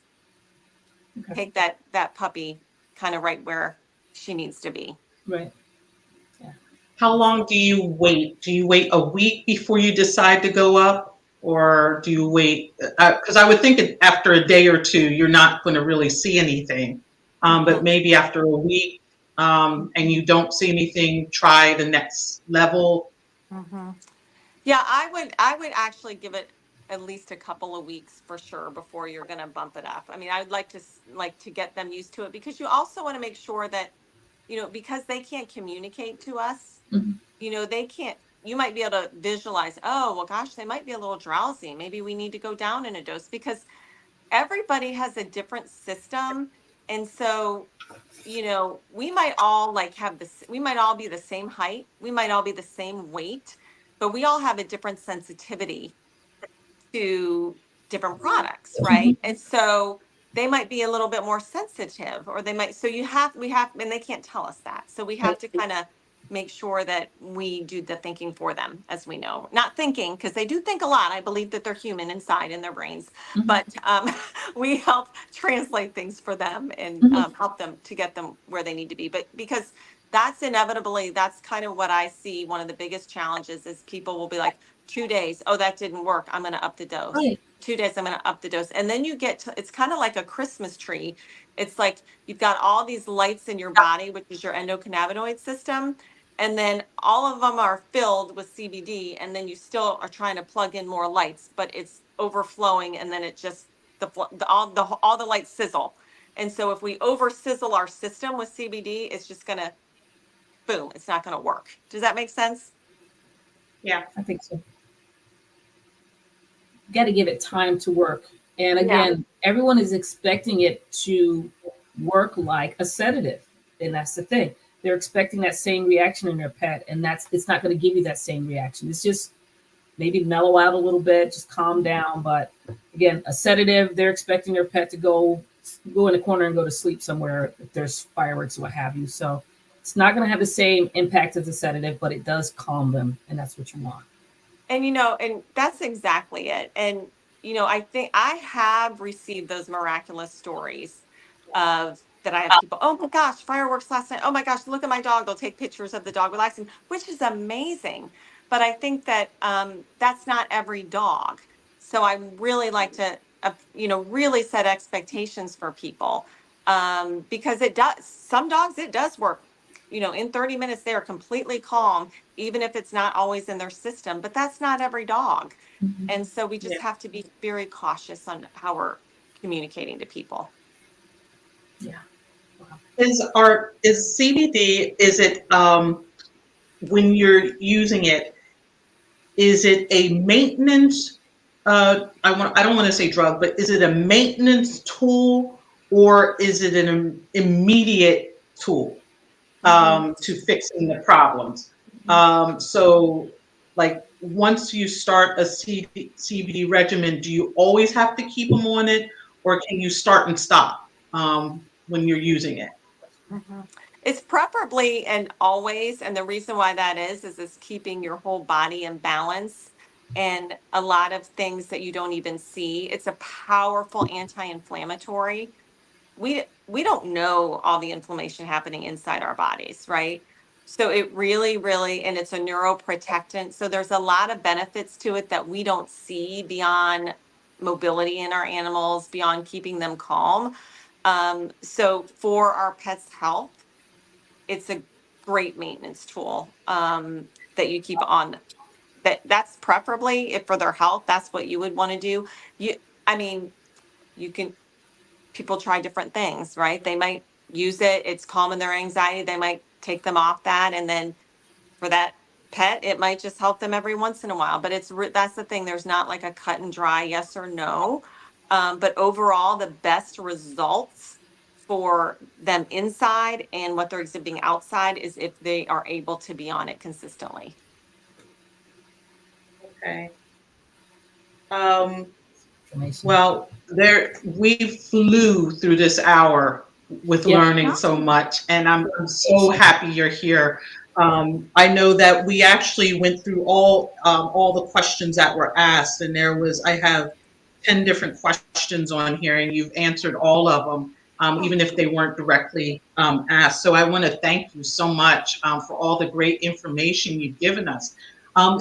take that puppy kind of right where she needs to be. Right. How long do you wait? Do you wait a week before you decide to go up? Or do you wait? Because I would think after a day or two, you're not going to really see anything. But maybe after a week and you don't see anything, try the next level. Yeah, I would actually give it at least a couple of weeks for sure before you're going to bump it up. I mean, I'd like to get them used to it, because you also want to make sure that, because they can't communicate to us, they can't, you might be able to visualize, oh, well, gosh, they might be a little drowsy. Maybe we need to go down in a dose, because everybody has a different system. And so, we might all we might all be the same height. We might all be the same weight, but we all have a different sensitivity to different products, right? And so they might be a little bit more sensitive, or and they can't tell us that. So we have to kind of make sure that we do the thinking for them, as we know. Not thinking, because they do think a lot. I believe that they're human inside in their brains, but we help translate things for them and help them to get them where they need to be. But because that's kind of what I see. One of the biggest challenges is people will be like, 2 days, oh, that didn't work, I'm going to up the dose. Right. 2 days, I'm going to up the dose. And then you get to, it's kind of like a Christmas tree. It's like you've got all these lights in your body, which is your endocannabinoid system. And then all of them are filled with CBD. And then you still are trying to plug in more lights, but it's overflowing. And then it just, all the lights sizzle. And so if we over sizzle our system with CBD, it's just going to, boom, it's not going to work. Does that make sense? Yeah, I think so. Got to give it time to work. And again, everyone is expecting it to work like a sedative. And that's the thing. They're expecting that same reaction in their pet. And it's not going to give you that same reaction. It's just maybe mellow out a little bit, just calm down. But again, a sedative, they're expecting their pet to go in a corner and go to sleep somewhere if there's fireworks or what have you. So it's not going to have the same impact as a sedative, but it does calm them. And that's what you want. And, and that's exactly it. And, I think I have received those miraculous stories that I have people, oh my gosh, fireworks last night. Oh my gosh, look at my dog. They'll take pictures of the dog relaxing, which is amazing. But I think that that's not every dog. So I really like to, really set expectations for people because some dogs, it does work. In 30 minutes, they are completely calm, even if it's not always in their system, but that's not every dog. And so we just have to be very cautious on how we're communicating to people. Yeah. Wow. Is CBD, is it when you're using it, is it a maintenance I don't want to say drug, but is it a maintenance tool or is it an immediate tool to fixing the problems? So like once you start a CBD regimen, do you always have to keep them on it, or can you start and stop when you're using it? It's preferably and always, and the reason why that is it's keeping your whole body in balance and a lot of things that you don't even see. It's a powerful anti-inflammatory. We don't know all the inflammation happening inside our bodies, right? So it really, and it's a neuroprotectant. So there's a lot of benefits to it that we don't see beyond mobility in our animals, beyond keeping them calm. So for our pets' health, it's a great maintenance tool that you keep on. That's preferably if for their health, that's what you would want to do. I mean, you can people try different things, right? They might use it, it's calming their anxiety, they might take them off that, and then for that pet, it might just help them every once in a while. But that's the thing. There's not like a cut and dry yes or no. But overall, the best results for them inside and what they're exhibiting outside is if they are able to be on it consistently. Okay. Well, we flew through this hour with learning so much, and I'm so happy you're here. I know that we actually went through all the questions that were asked, and I have 10 different questions on here, and you've answered all of them, even if they weren't directly asked. So I want to thank you so much for all the great information you've given us.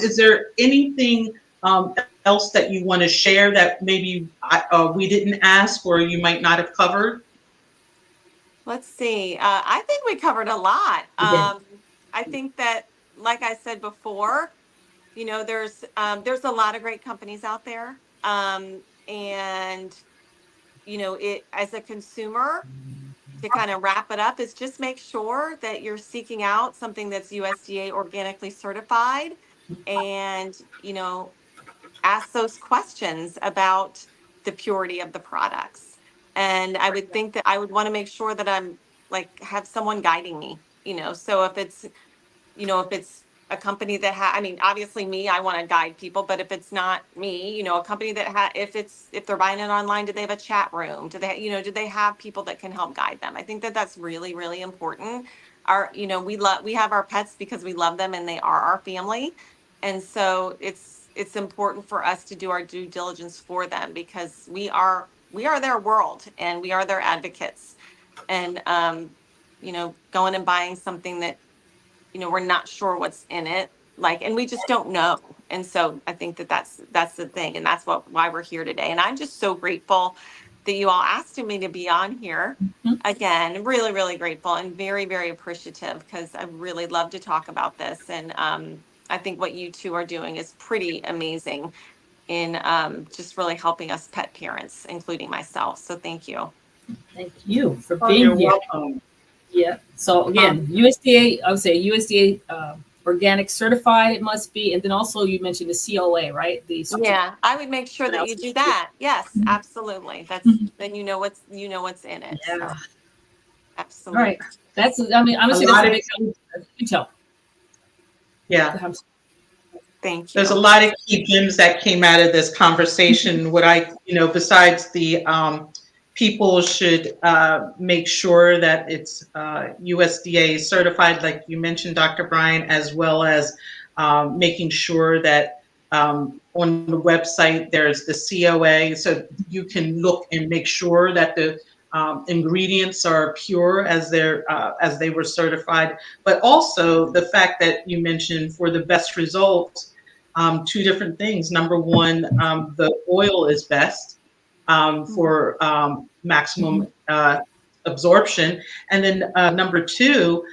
Is there anything else that you want to share that maybe we didn't ask or you might not have covered? Let's see. I think we covered a lot. I think that, like I said before, there's a lot of great companies out there, and it as a consumer, to kind of wrap it up, is just make sure that you're seeking out something that's USDA organically certified, and ask those questions about the purity of the products. And I would think that I would want to make sure that I'm like have someone guiding me, so if it's a company that I mean, obviously me, I want to guide people, but if it's not me, a company that if they're buying it online, do they have a chat room? Do they have people that can help guide them? I think that that's really, really important. We have our pets because we love them and they are our family. And so it's important for us to do our due diligence for them because we are their world and we are their advocates. And going and buying something that we're not sure what's in it, and we just don't know. And so I think that that's the thing, and that's why we're here today. And I'm just so grateful that you all asked me to be on here again. Really, really grateful and very, very appreciative because I really love to talk about this. And I think what you two are doing is pretty amazing in just really helping us pet parents, including myself. So thank you. Thank you for being here. Welcome. Yeah. So again, USDA, I would say USDA organic certified it must be, and then also you mentioned the COA, right? Yeah, I would make sure that you do that. Yes, absolutely. Then you know what's in it. Yeah. So, absolutely. All right. I mean, honestly, that's a big help. Yeah. Thank you. There's a lot of key gems that came out of this conversation. Besides the people should make sure that it's USDA certified, like you mentioned, Dr. Bryant, as well as making sure that on the website there's the COA, so you can look and make sure that the ingredients are pure as they were certified. But also the fact that you mentioned for the best results, two different things. Number one, the oil is best for maximum absorption. And then number two,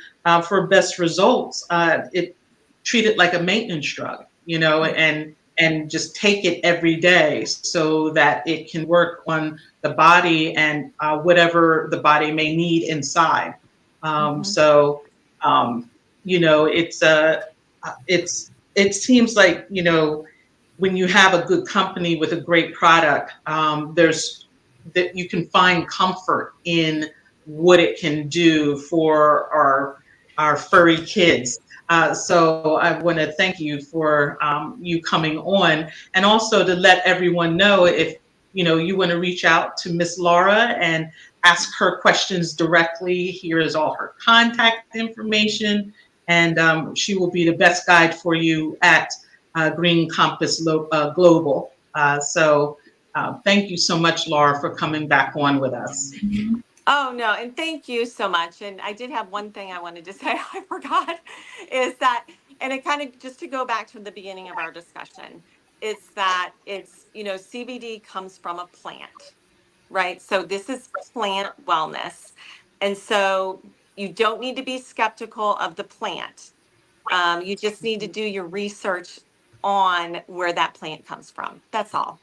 for best results, it treat it like a maintenance drug, and just take it every day so that it can work on the body and whatever the body may need inside. So, you know, it seems like, you know, when you have a good company with a great product, there's that you can find comfort in what it can do for our furry kids. So I want to thank you for you coming on, and also to let everyone know, if you know you want to reach out to Miss Laura and ask her questions directly. Here is all her contact information, and she will be the best guide for you at Green Compass Global. Thank you so much, Laura, for coming back on with us. Oh, no. And thank you so much. And I did have one thing I wanted to say I forgot is that, and it kind of just to go back to the beginning of our discussion, it's that it's, you know, CBD comes from a plant, right? So this is plant wellness. And so you don't need to be skeptical of the plant. You just need to do your research on where that plant comes from. That's all.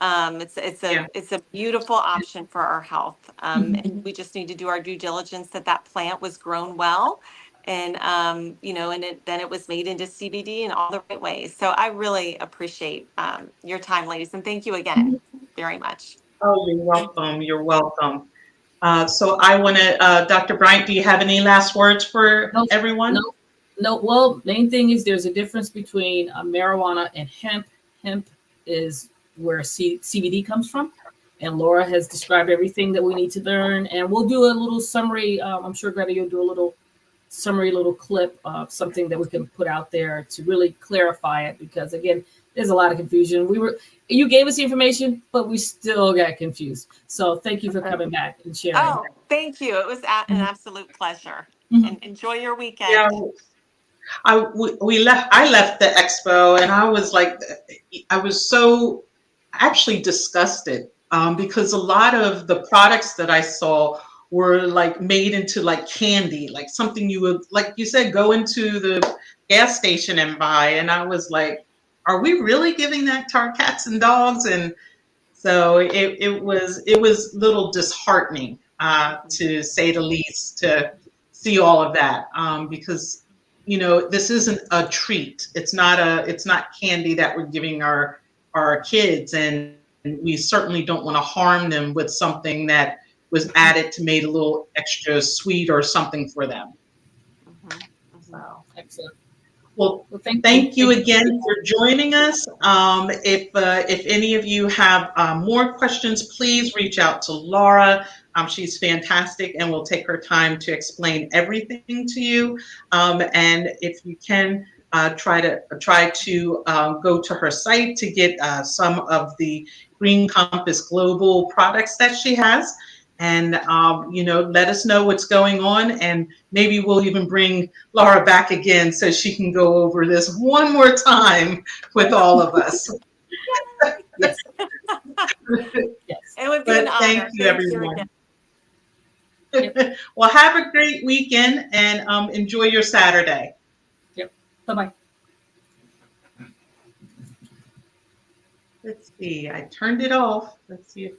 Yeah. It's a beautiful option for our health. And we just need to do our due diligence that that plant was grown well, and you know, and then it was made into CBD in all the right ways. So I really appreciate your time, ladies, and thank you again very much. Oh, you're welcome. You're welcome. So I want to, Dr. Bryant, do you have any last words for No, everyone? no, no. Well, main thing is there's a difference between marijuana and hemp. Hemp is where CBD comes from. And Laura has described everything that we need to learn. And we'll do a little summary. I'm sure, Greta, you'll do a little summary, little clip of something that we can put out there to really clarify it. Because again, there's a lot of confusion. You gave us the information, but we still got confused. So thank you for coming back and sharing. Oh, thank you. It was an absolute pleasure. And enjoy your Yeah, weekend. I left the expo and I was like, I was so actually disgusted because a lot of the products that I saw were like made into like candy, like something you would, like you said, go into the gas station and buy. And I was like, are we really giving that to our cats and dogs? And so it was a little disheartening to say the least, to see all of that because you know this isn't a treat. It's not candy that we're giving our kids, and we certainly don't want to harm them with something that was added to made a little extra sweet or something for them. So. Excellent. Well, Well, thank you again for joining us. If any of you have more questions, please reach out to Laura. She's fantastic and will take her time to explain everything to you. And if you can, try to go to her site to get some of the Green Compass Global products that she has. And you know, let us know what's going on, and maybe we'll even bring Laura back again so she can go over this one more time with all of us. Yes. Yes. It would be an honor. Thank you, everyone. Well, have a great weekend and enjoy your Saturday. Yep. Bye-bye. Let's see. I turned it off. Let's see if.